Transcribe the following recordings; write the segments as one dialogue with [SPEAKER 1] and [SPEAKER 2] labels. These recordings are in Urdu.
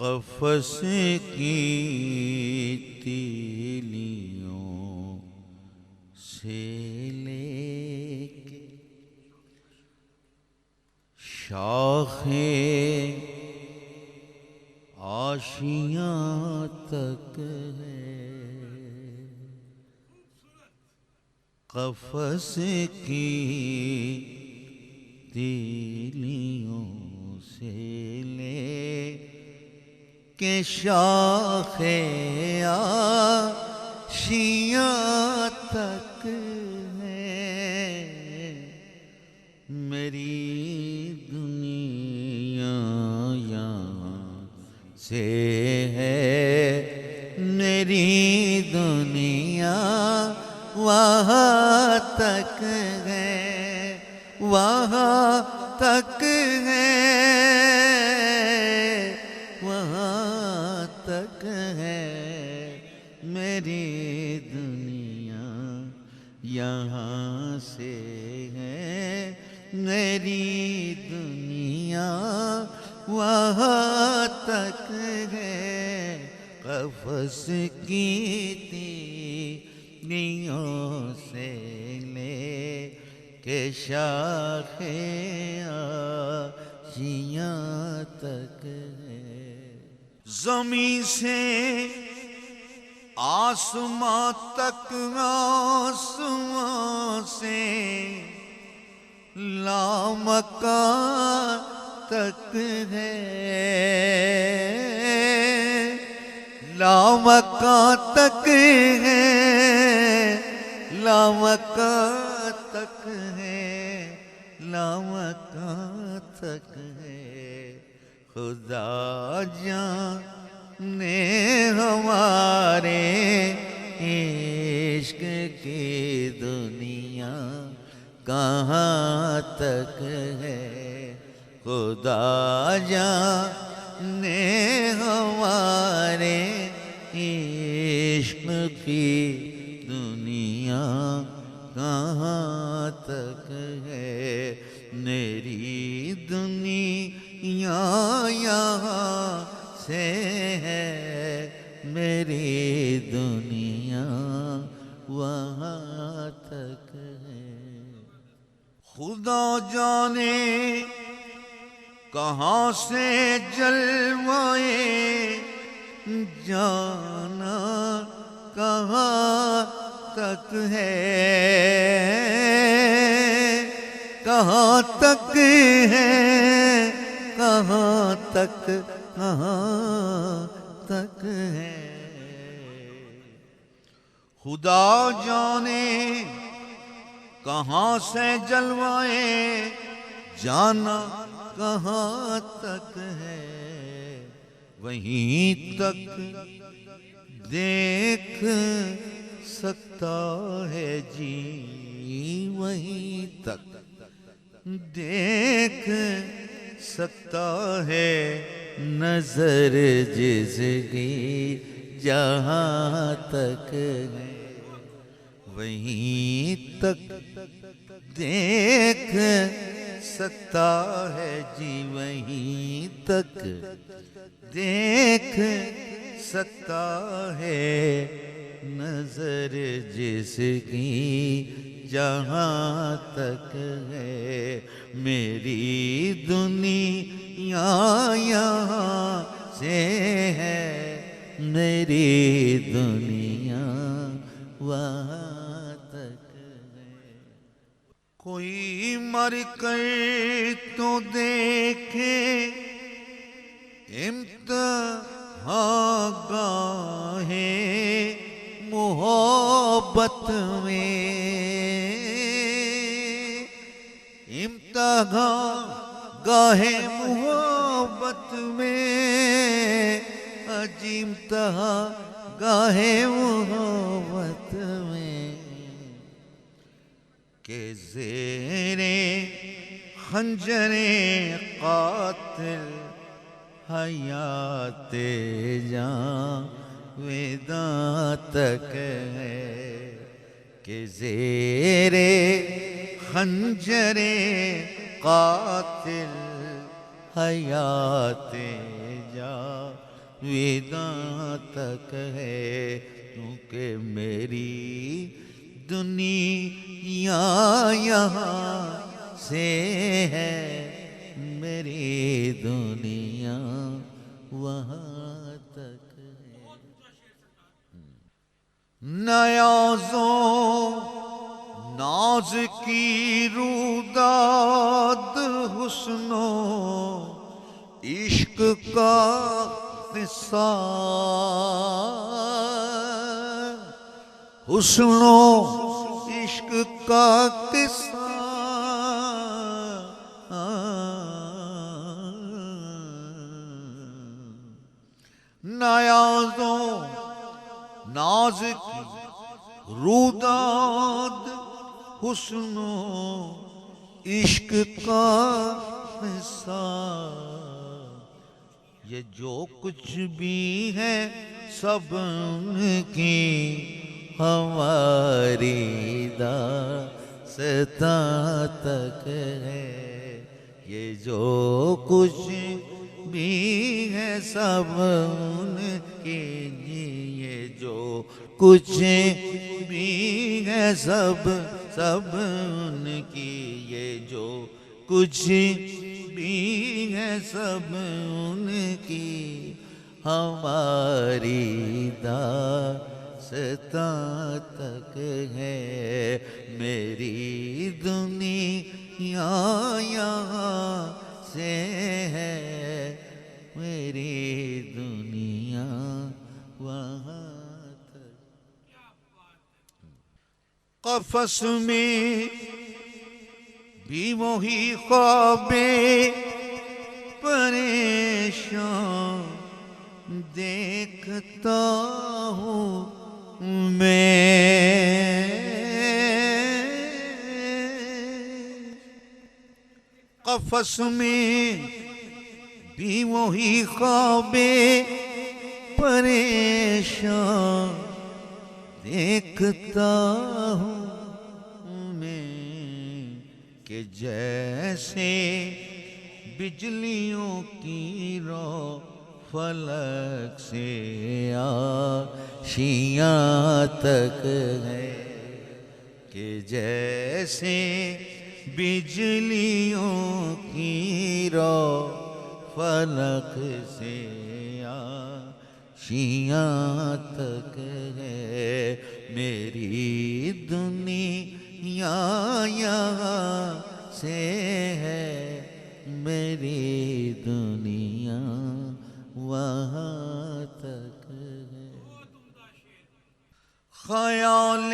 [SPEAKER 1] قفس کی تیلیوں سے لے کے شاخ آشیاں تک ہے، قفس کی تیلیوں سے لے کہ شاخ آشیاں تک ہے، میری دنیا یہاں سے ہے، میری دنیا وہاں تک ہے، وہاں تک ہے، وہاں تک ہے، میری دنیا یہاں سے ہے، میری دنیا وہاں تک ہے، قفس کی تیلیوں سے لے کہ شاخ آشیاں تک ہے، زمین سے آسمان تک، آسمان سے لامکان تک ہے، لامکان تک ہے، لامکان تک ہے، لامکان تک ہے، خدا جانے ہمارے عشق کی دنیا کہاں تک ہے، خدا جانے ہمارے عشق کی دنیا کہاں تک ہے، میری دنیا یہاں سے ہے، میری دنیا وہاں تک ہے، خدا جانے کہاں سے جلوائے جانا کہاں تک ہے، کہاں تک ہے، کہاں تک، کہاں تک ہے، خدا جانے کہاں سے جلوائے جانا کہاں تک ہے، وہیں تک دیکھ سکتا ہے جی، وہیں تک دیکھ سکتا ہے نظر جس کی جہاں تک ہے، وہیں تک دیکھ سکتا ہے جی، وہیں تک دیکھ سکتا ہے نظر جس کی جہاں تک ہے، میری دنیا یہاں سے ہے، میری دنیا وہاں تک ہے، کوئی مر کر تو دیکھے امتحان گاہ محبت میں، امتحان گاہ محبت میں، عجیب امتحان گاہ محبت میں، کہ زیر خنجر قاتل حیات جاویداں تک ہے، کہ زیر خنجر قاتل حیات جاویداں تک ہے، کیونکہ میری دنیا یہاں سے ہے، میری دنیا وہاں تک ہے۔ نیازوں ناز کی روداد حسن و عشق کا قصہ، حسن و عشق کا قصہ، نیازوں ناز کی روداد حسن و عشق کا قصہ، یہ جو کچھ بھی ہے سب ان کی ہماری داستاں تک ہے، یہ جو کچھ بھی ہے سب ان کی، یہ جو کچھ بھی ہے سب ان کی، یہ جو کچھ بھی ہے سب ان کی ہماری داستاں تک ہے، میری دنیا یہاں سے ہے، میری دنیا وہاں تک۔ قفس میں بھی وہی خواب پریشان دیکھتا ہوں میں، قفس میں بھی وہی خواب پریشان دیکھتا ہوں میں، کہ جیسے بجلیوں کی رو فلک سے آشیاں تک ہے، کہ جیسے بجلیوں کی رو فلک سے آشیاں تک ہے، میری دنیا یہاں سے ہے، میری دنیا وہاں تک ہے۔ خیال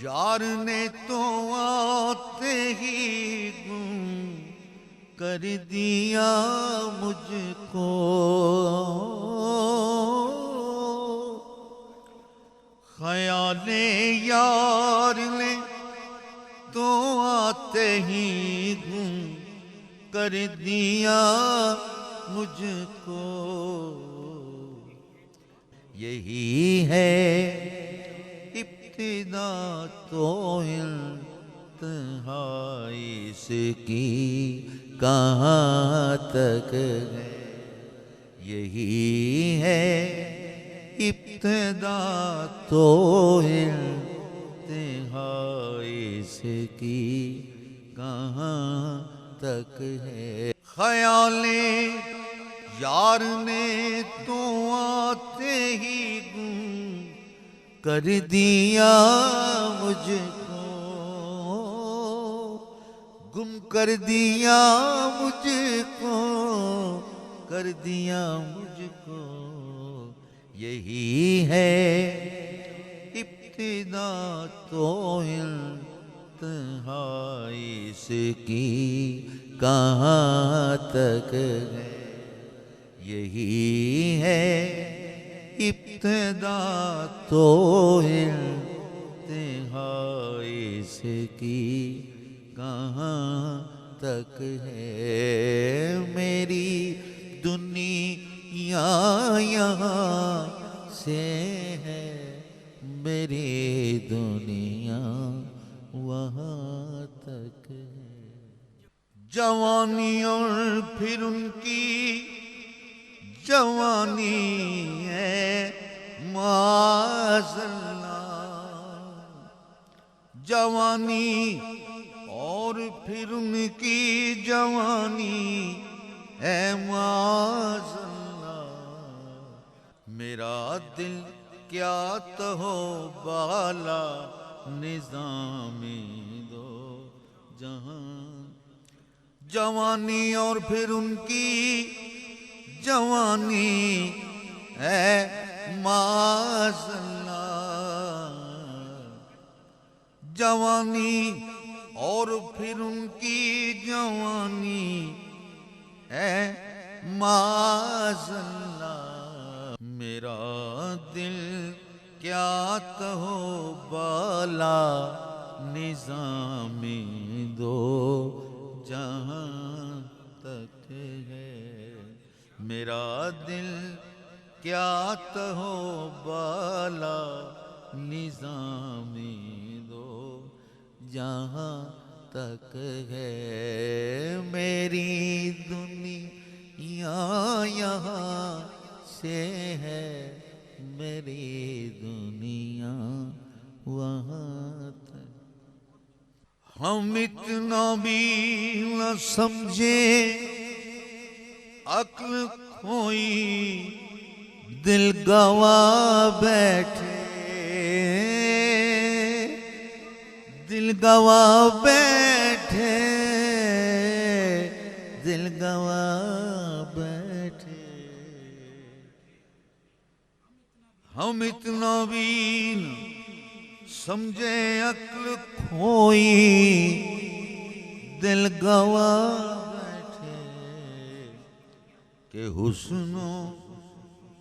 [SPEAKER 1] یار نے تو آتے ہی گم کر دیا مجھ کو، خیال یار نے تو آتے ہی گم کر دیا مجھ کو، یہی ہے ابتدا تو انتہائی اس کی کہاں تک ہے، یہی ہے ابتدا تو انتہائی اس کی کہاں تک ہے، خیال یار نے تو آتے ہی گم کر دیا مجھ کو، گم کر دیا مجھ کو، کر دیا مجھ کو، یہی ہے ابتدا تو انتہائی اس کی کہاں تک ہے، یہی ہے ابتدا تو انتہائی اس کی کہاں تک ہے میری دنیا یہاں سے ہے میری دنیا وہاں تک ہے جوانی اور پھر ان کی جوانی ہے معاذاللہ جوانی اور پھر ان کی جوانی ہے معاذاللہ میرا دل کیا تو ہو بالا نظام دو جہاں جوانی اور پھر ان کی جوانی ہے معاذاللہ جوانی اور پھر ان کی جوانی ہے معاذاللہ میرا دل کیا تو بالا نظام دو جہاں تک ہے میرا دل کیا تو بالا نظام دو جہاں تک ہے میری دنیا یہاں سے ہے میری دنیا وہاں تک ہم اتنا بھی نہ سمجھے عقل کھوئی دل گوا بیٹھے دل گوا بیٹھے دل گوا بیٹھے ہم اتنا بھی نہ سمجھے عقل کھوئی دل گوا بیٹھے کہ حسن و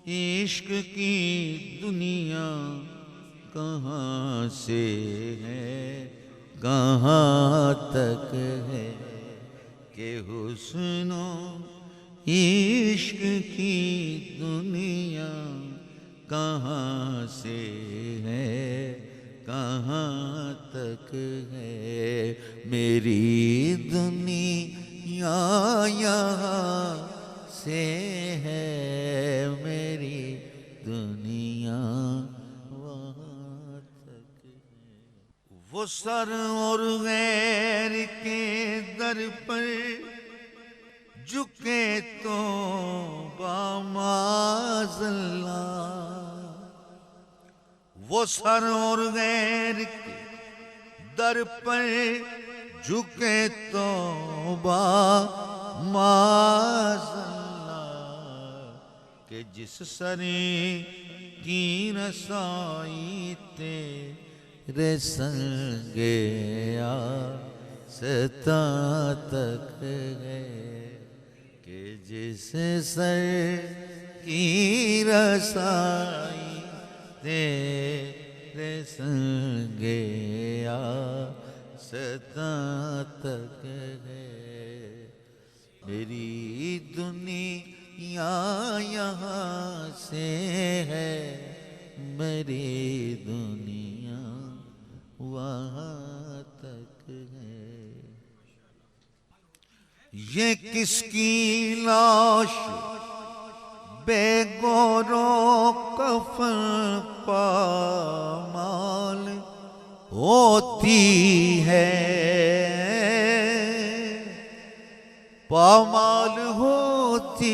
[SPEAKER 1] عشق کی دنیا کہاں سے ہے کہاں تک ہے کہ حسن و عشق کی دنیا کہاں سے ہے کہاں تک ہے میری دنیا یہاں سے ہے میری دنیا وہاں تک ہے وہ سر اور غیر کے در پر جھکے تو معاذاللہ وہ سر اور غیر کے در پر جھکے تو معاذاللہ کہ جس سر کی رسائی تیرے سنگ آستاں تک ہے کہ جس سر کی رسائی تیرے سنگ آستاں تک ہے میری دنیا یہاں سے ہے میری دنیا وہاں تک ہے یہ کس کی لاش بے گور و کفن پامال ہوتی ہے پامال ہوتی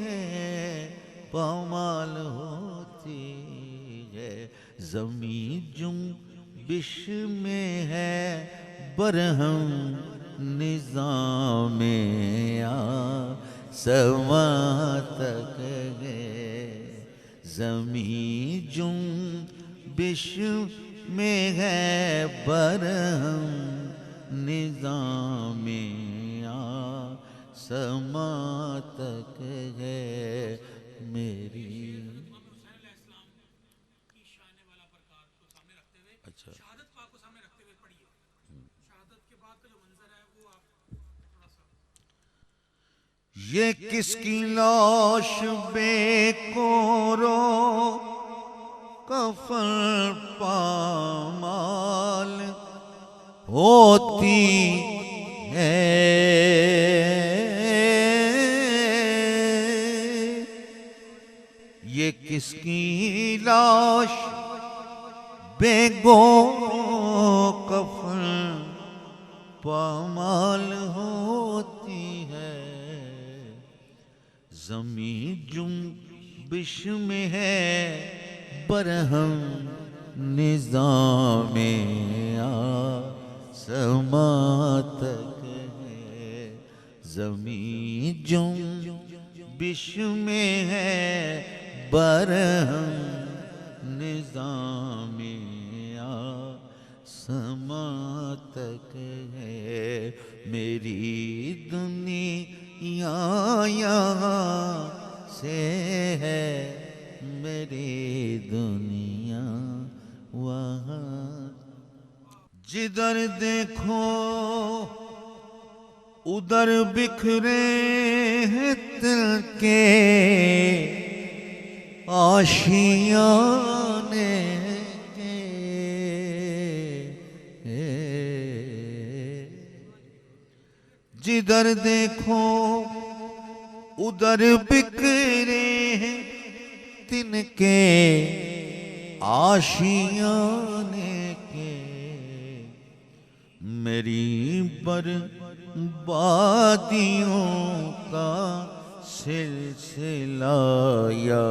[SPEAKER 1] ہے پامال ہوتی ہے زمین جنبش میں ہے برہم نظام آسماں تک ہے زمین جنبش میں ہے برہم نظام آسماں تک ہے میری یہ کس کی لاش بے کورو کفن پامال ہوتی ہے؟ یہ کس کی لاش بے گو کفن پامال ہوتی ہے؟ زمین جنبش میں ہے برہم نظام آسماں تک ہے، زمین جنبش میں ہے برہم نظام آسماں تک ہے، میری دنیا یہاں سے ہے، میری دنیا وہاں۔ جدھر دیکھو ادھر بکھرے ہیں دل کے آشیانے کے، جدھر دیکھو ادھر بکھرے ہیں تن کے آشیانے کے، میری بربادیوں کا سلسلہ یا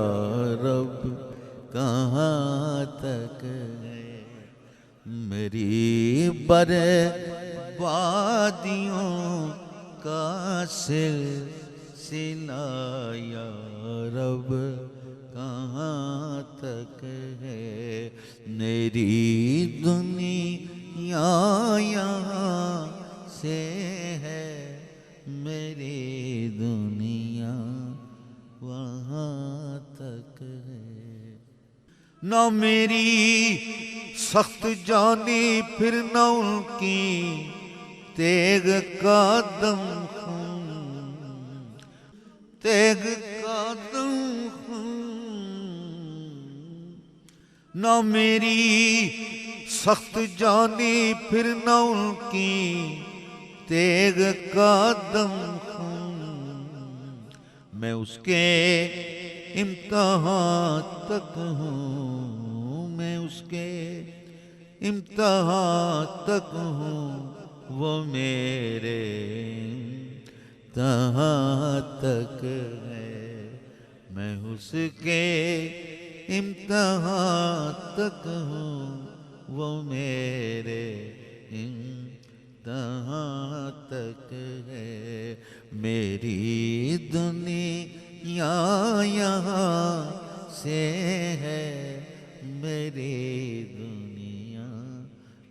[SPEAKER 1] رب کہاں تک ہے؟ میری بربادیوں کا سلسلہ یا رب کہاں تک ہے؟ میری دنیا یہاں سے ہے، میری دنیا وہاں تک ہے۔ نہ میری سخت جانی پھر نہ ان کی تیغ کا دم خون، تیغ کا دم خون، نہ میری سخت جانی پھر نہ ان کی تیغ کا دم خون، میں اس کے امتحان تک ہوں، میں اس کے امتحان تک ہوں، وہ میرے امتحان تک ہے، میں اس کے امتحان تک ہوں، وہ میرے امتحان تک ہے، میری دنیا یہاں سے ہے، میری دنیا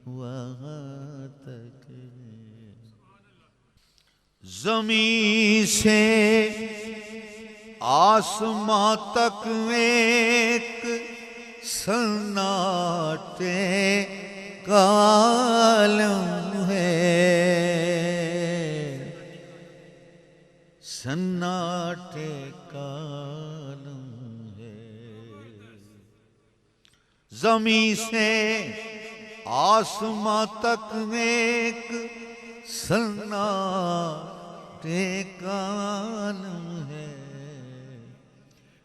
[SPEAKER 1] وہاں تک ہے۔ زمین سے آسماں تک ایک سناٹے کا عالم ہے، سناٹے کا عالم ہے، زمین سے آسماں تک ایک سناٹے کا عالم ہے،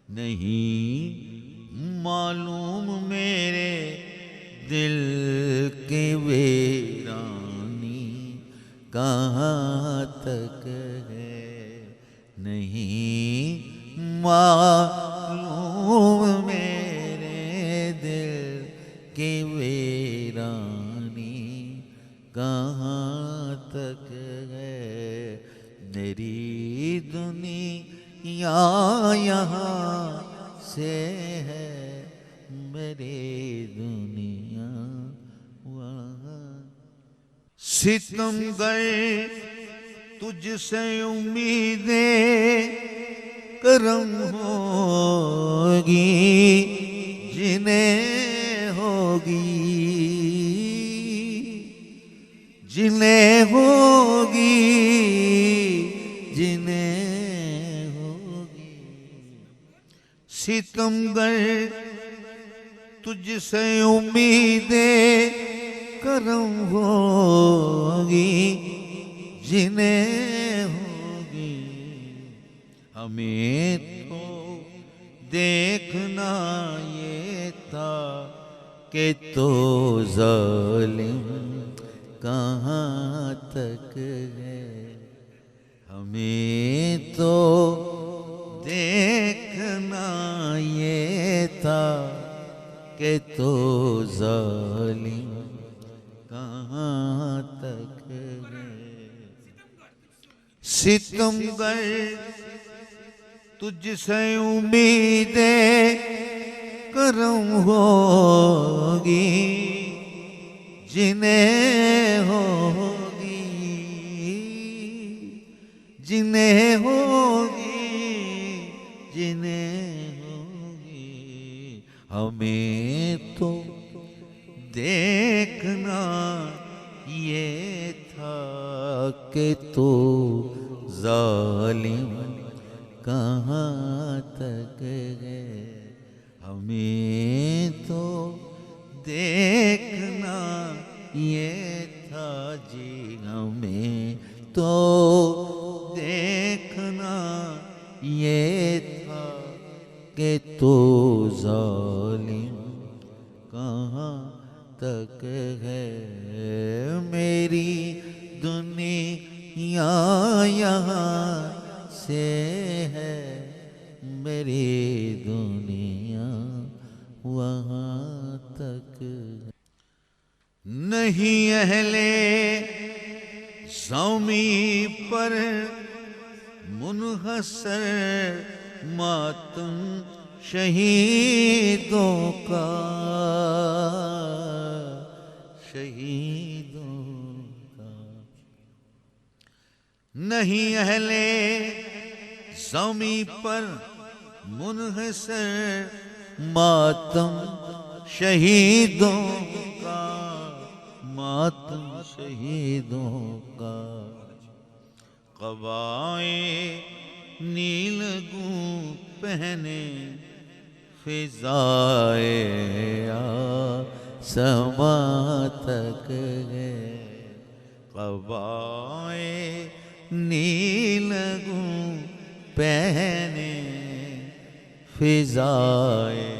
[SPEAKER 1] نہیں معلوم میرے دل کی ویرانی کہاں تک ہے، نہیں معلوم میرے دل کی ویرانی کہاں تک ہے، میری دنیا یہاں سے ہے، میری دنیا وہاں۔ ستمگر تجھ سے امیدیں کرم ہوگی جنہیں ہوگی، جنہیں ہوگی، جنہیں ستمگر تجھ سے امیدیں کرم ہوگی جنہیں ہوگی ہمیں تو دیکھنا یہ تھا کہ تو ظالم کہاں تک ہے ہمیں تو دیکھنا یہ تھا کہ تو ظالم کہاں تک ہے ستمگر تجھ سے امیدیں کرم ہوگی جنہیں ہوگی جنہیں ہوگی جنہیں ہوگی ہمیں تو دیکھنا یہ تھا کہ تو ظالم کہاں تک ہے ہمیں تو دیکھنا یہ تھا جی ہمیں تو دیکھنا یہ تھا کہ تو ظالم کہاں تک ہے میری دنیا یہاں سے ہے میری دنیا وہاں تک ہے نہیں اہل زمیں پر منحصر ماتم شہیدوں کا شہیدوں کا نہیں اہل زمیں پر منحصر ماتم شہیدوں کا ماتم شہیدوں کا قبائے نیلگوں پہنے فضائے آسماں تک ہے قبائے نیلگوں پہنے فضائے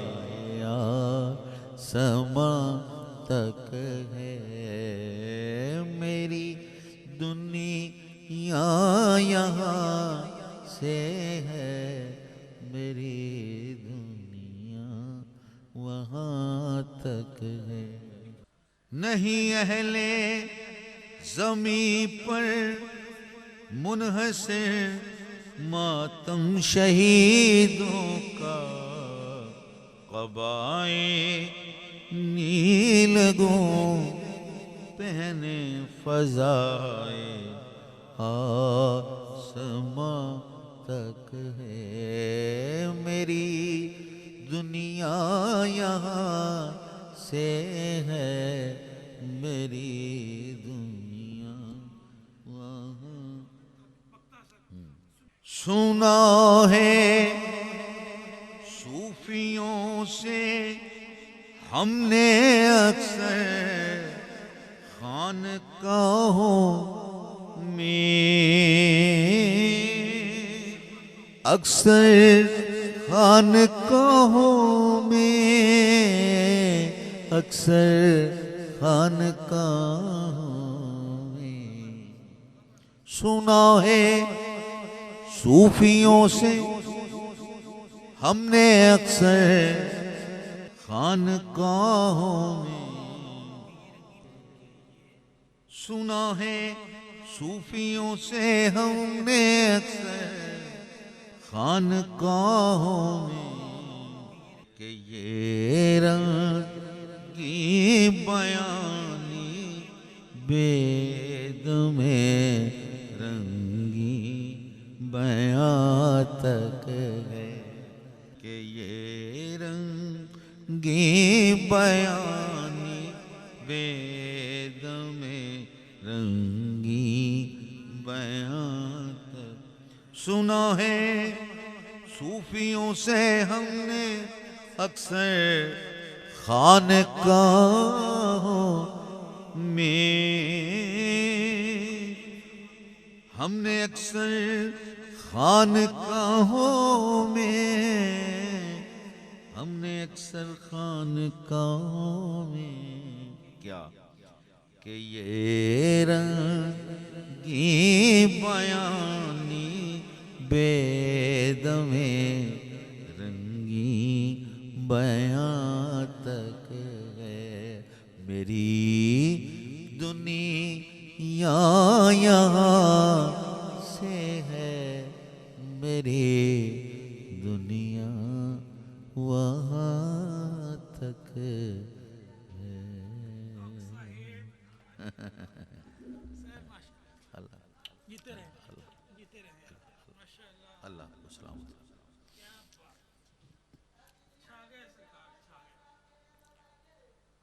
[SPEAKER 1] آسماں تک ہے میری دنیا یہاں سے ہے میری دنیا وہاں تک ہے نہیں اہل زمیں پر منحصر ماتم شہیدوں کا قبائے نیلگوں پہنے فضائے آسماں تک ہے میری دنیا یہاں سے ہے میری دنیا وہاں سنا ہے صوفیوں سے ہم نے اکثر خانقاہوں میں اکثر خانقاہوں میں اکثر خانقاہوں میں سنا ہے صوفیوں سے ہم نے اکثر خانقاہوں میں سنا ہے صوفیوں سے ہم نے اکثر خانقاہوں میں کہ یہ رنگی بیانی بید میں رنگی بیان تک ہے کہ یہ رنگی بیانی بید میں رنگی بیان تک سنا ہے صوفیوں سے ہم نے اکثر خانقاہوں میں ہم نے اکثر خانقاہوں میں ہم نے اکثر خانقاہوں میں کیا کہ یہ رنگی بیانی بے دمِ رنگی بیان تک ہے میری دنیا یہاں سے ہے میری دنیا وہاں تک ہے اللہ اللہ اللہ اللہ